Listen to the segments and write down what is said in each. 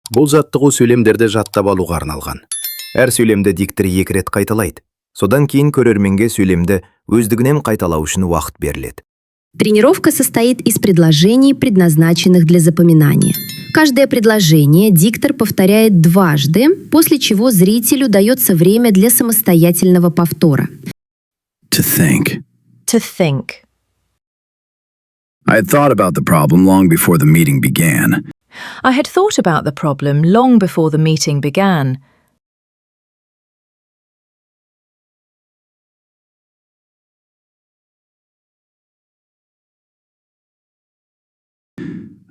Бұл жаттығу сөйлемдерді жаттап алуға арналған. Әр сөйлемді диктор 2 рет қайталайды. Содан кейін көрерменге сөйлемді өздігінен қайталау үшін уақыт беріледі. Тренировка состоит из предложений, предназначенных для запоминания. Каждое предложение диктор повторяет дважды, после чего зрителю дается время для самостоятельного повтора. To think. To think. I had thought about the problem long before the meeting began. I had thought about the problem long before the meeting began.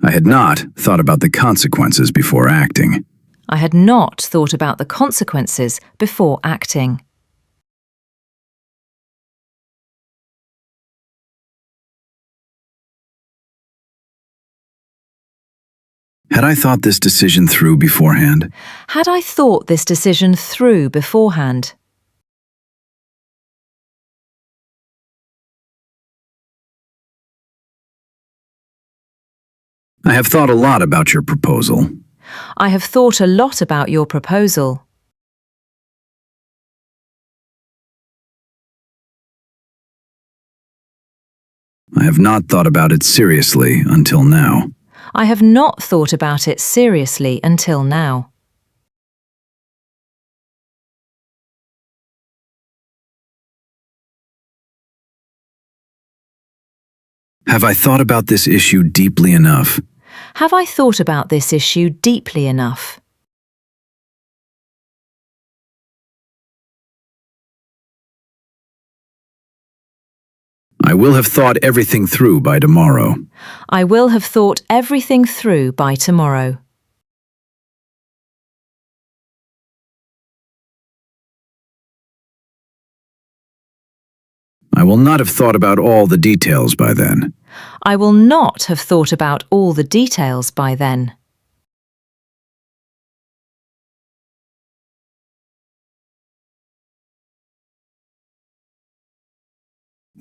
I had not thought about the consequences before acting. I had not thought about the consequences before acting. Had I thought this decision through beforehand? Had I thought this decision through beforehand? I have thought a lot about your proposal. I have thought a lot about your proposal. I have not thought about it seriously until now. I have not thought about it seriously until now. Have I thought about this issue deeply enough? Have I thought about this issue deeply enough? I will have thought everything through by tomorrow. I will have thought everything through by tomorrow. I will not have thought about all the details by then. I will not have thought about all the details by then.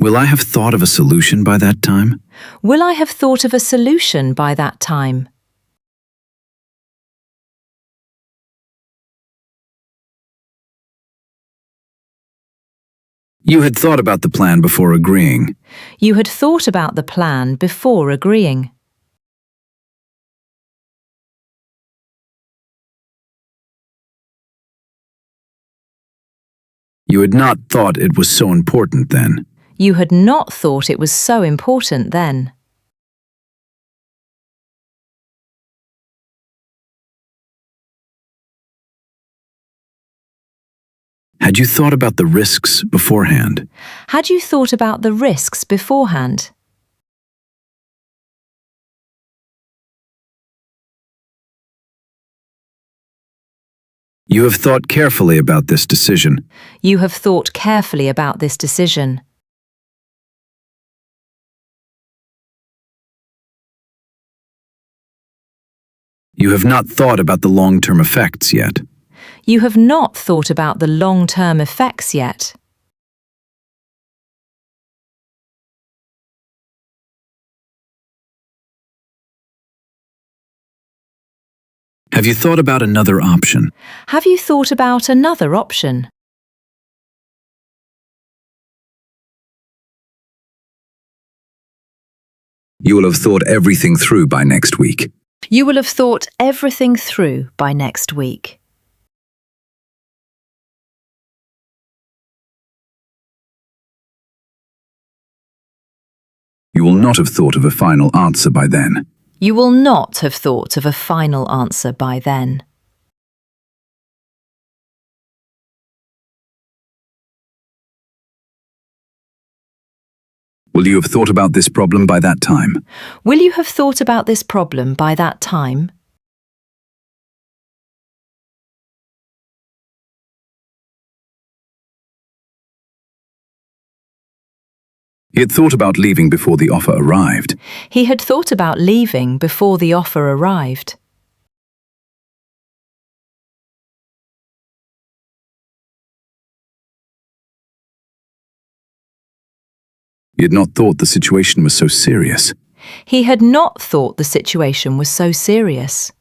Will I have thought of a solution by that time? Will I have thought of a solution by that time? You had thought about the plan before agreeing. You had thought about the plan before agreeing. You had not thought it was so important then. You had not thought it was so important then. Had you thought about the risks beforehand? Had you thought about the risks beforehand? You have thought carefully about this decision. You have thought carefully about this decision. You have not thought about the long-term effects yet. You have not thought about the long-term effects yet. Have you thought about another option? Have you thought about another option? You will have thought everything through by next week. You will have thought everything through by next week. You will not have thought of a final answer by then. You will not have thought of a final answer by then. Will you have thought about this problem by that time? Will you have thought about this problem by that time? He had thought about leaving before the offer arrived. He had thought about leaving before the offer arrived. He had not thought the situation was so serious. He had not thought the situation was so serious.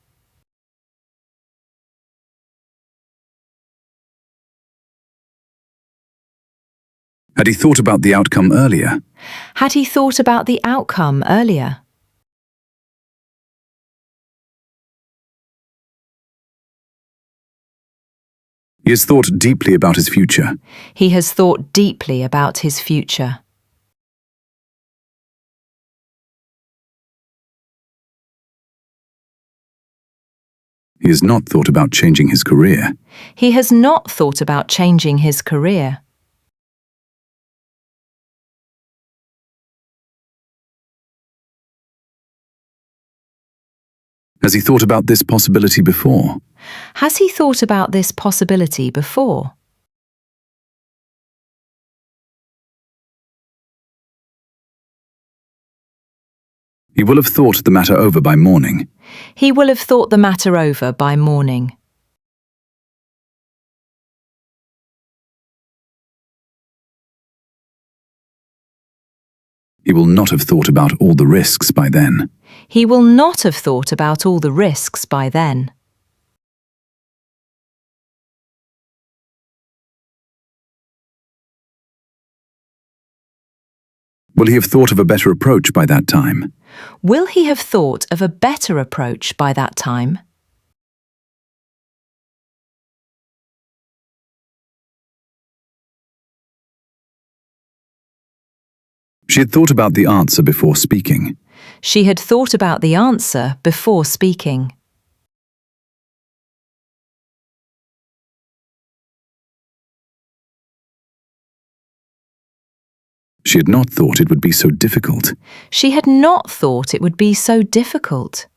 Had he thought about the outcome earlier? Had he thought about the outcome earlier? He has thought deeply about his future. He has thought deeply about his future. He has not thought about changing his career. He has not thought about changing his career. Has he thought about this possibility before? Has he thought about this possibility before? He will have thought the matter over by morning. He will have thought the matter over by morning. He will not have thought about all the risks by then. He will not have thought about all the risks by then. Will he have thought of a better approach by that time? Will he have thought of a better approach by that time? She had thought about the answer before speaking. She had thought about the answer before speaking. She had not thought it would be so difficult. She had not thought it would be so difficult.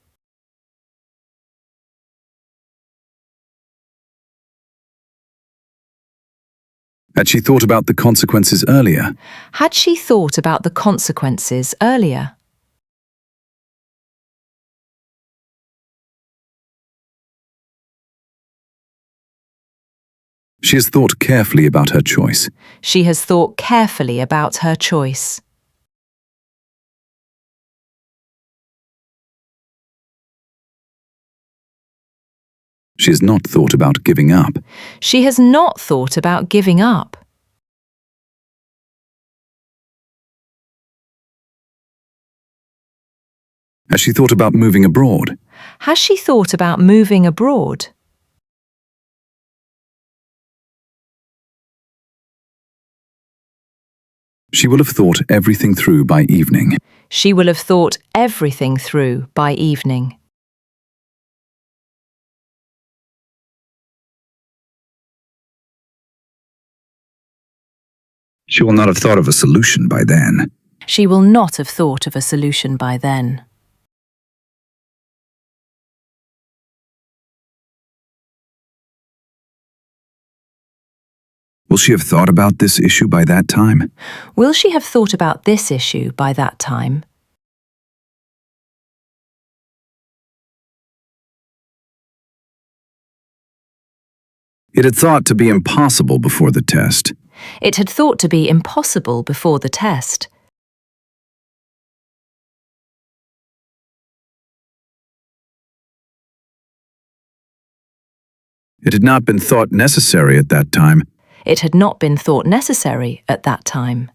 Had she thought about the consequences earlier? Had she thought about the consequences earlier? She has thought carefully about her choice. She has thought carefully about her choice. She has not thought about giving up. She has not thought about giving up. Has she thought about moving abroad? Has she thought about moving abroad? She will have thought everything through by evening. She will have thought everything through by evening. She will not have thought of a solution by then. She will not have thought of a solution by then. Will she have thought about this issue by that time? Will she have thought about this issue by that time? It had thought to be impossible before the test. It had thought to be impossible before the test. It had not been thought necessary at that time. It had not been thought necessary at that time.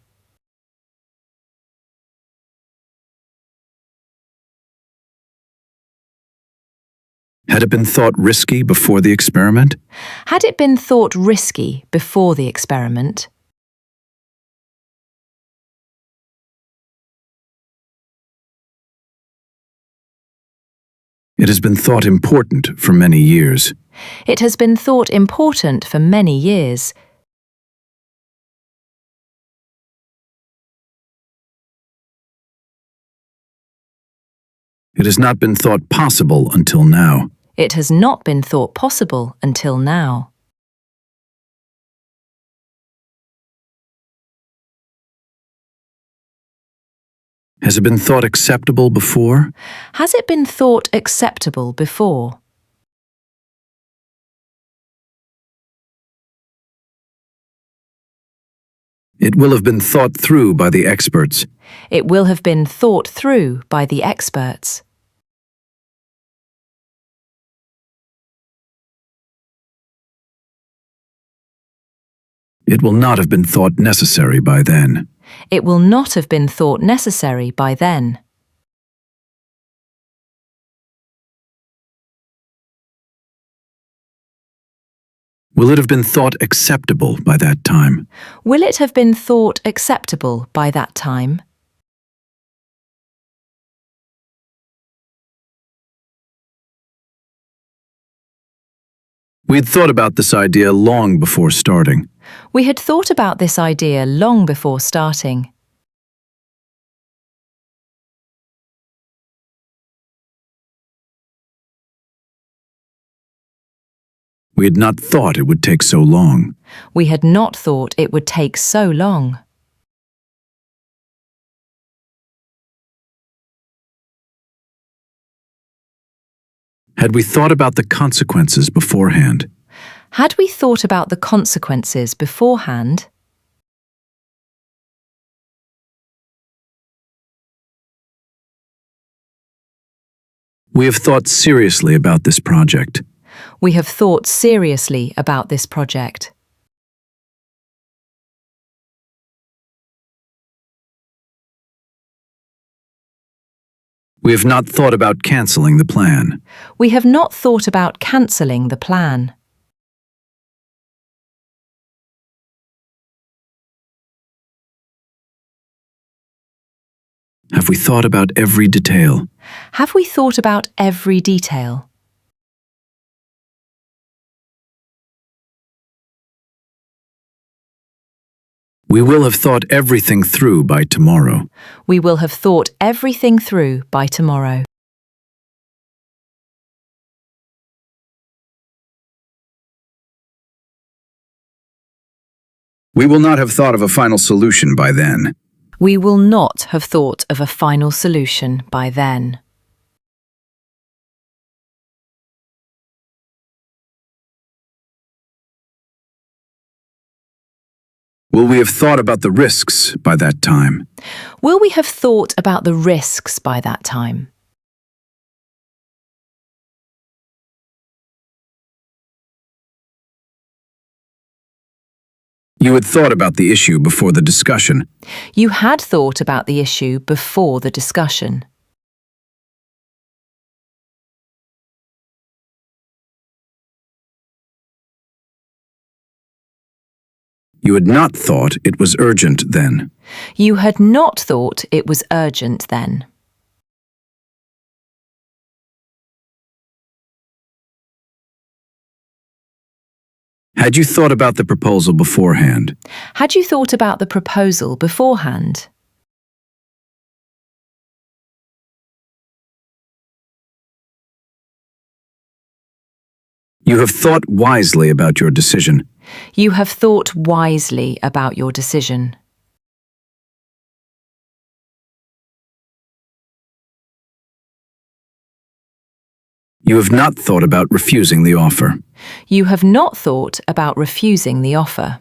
Had it been thought risky before the experiment? Had it been thought risky before the experiment? It has been thought important for many years. It has been thought important for many years. It has not been thought possible until now. It has not been thought possible until now. Has it been thought acceptable before? Has it been thought acceptable before? It will have been thought through by the experts. It will have been thought through by the experts. It will not have been thought necessary by then. It will not have been thought necessary by then. Will it have been thought acceptable by that time? Will it have been thought acceptable by that time? We had thought about this idea long before starting. We had thought about this idea long before starting. We had not thought it would take so long. We had not thought it would take so long. Had we thought about the consequences beforehand? Had we thought about the consequences beforehand? We have thought seriously about this project. We have thought seriously about this project. We have not thought about cancelling the plan. We have not thought about cancelling the plan. Have we thought about every detail? Have we thought about every detail? We will have thought everything through by tomorrow. We will have thought everything through by tomorrow. We will not have thought of a final solution by then. We will not have thought of a final solution by then. Will we have thought about the risks by that time? Will we have thought about the risks by that time? You had thought about the issue before the discussion. You had thought about the issue before the discussion. You had not thought it was urgent then. You had not thought it was urgent then. Had you thought about the proposal beforehand? Had you thought about the proposal beforehand? You have thought wisely about your decision. You have thought wisely about your decision. You have not thought about refusing the offer. You have not thought about refusing the offer.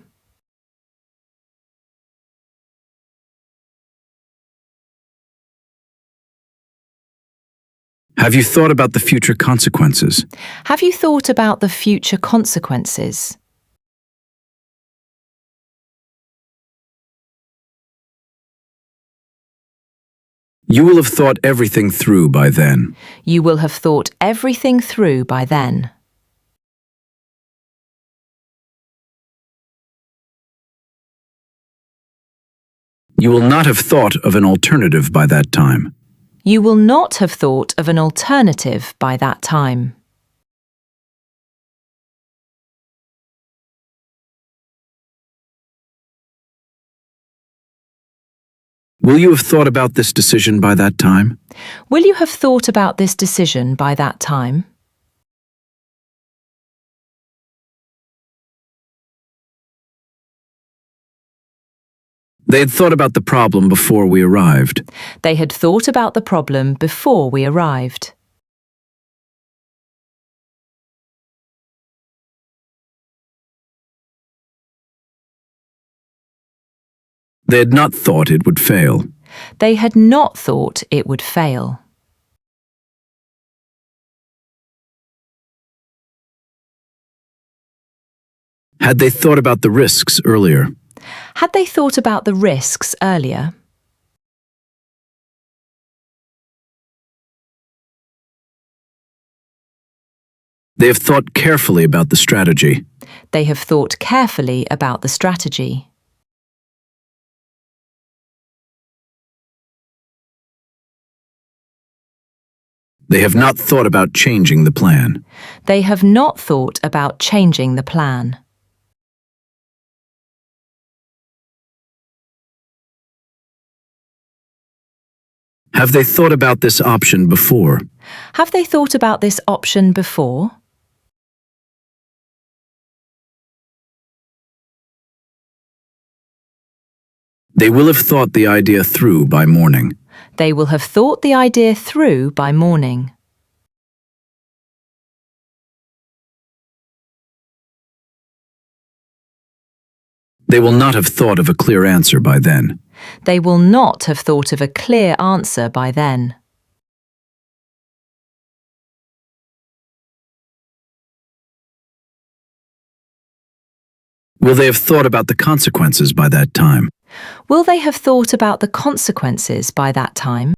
Have you thought about the future consequences? Have you thought about the future consequences? You will have thought everything through by then. You will have thought everything through by then. You will not have thought of an alternative by that time. You will not have thought of an alternative by that time. Will you have thought about this decision by that time? Will you have thought about this decision by that time? They had thought about the problem before we arrived. They had thought about the problem before we arrived. They had not thought it would fail. They had not thought it would fail. Had they thought about the risks earlier? Had they thought about the risks earlier? They have thought carefully about the strategy. They have thought carefully about the strategy. They have not thought about changing the plan. They have not thought about changing the plan. Have they thought about this option before? Have they thought about this option before? They will have thought the idea through by morning. They will have thought the idea through by morning. They will not have thought of a clear answer by then. They will not have thought of a clear answer by then. Will they have thought about the consequences by that time? Will they have thought about the consequences by that time?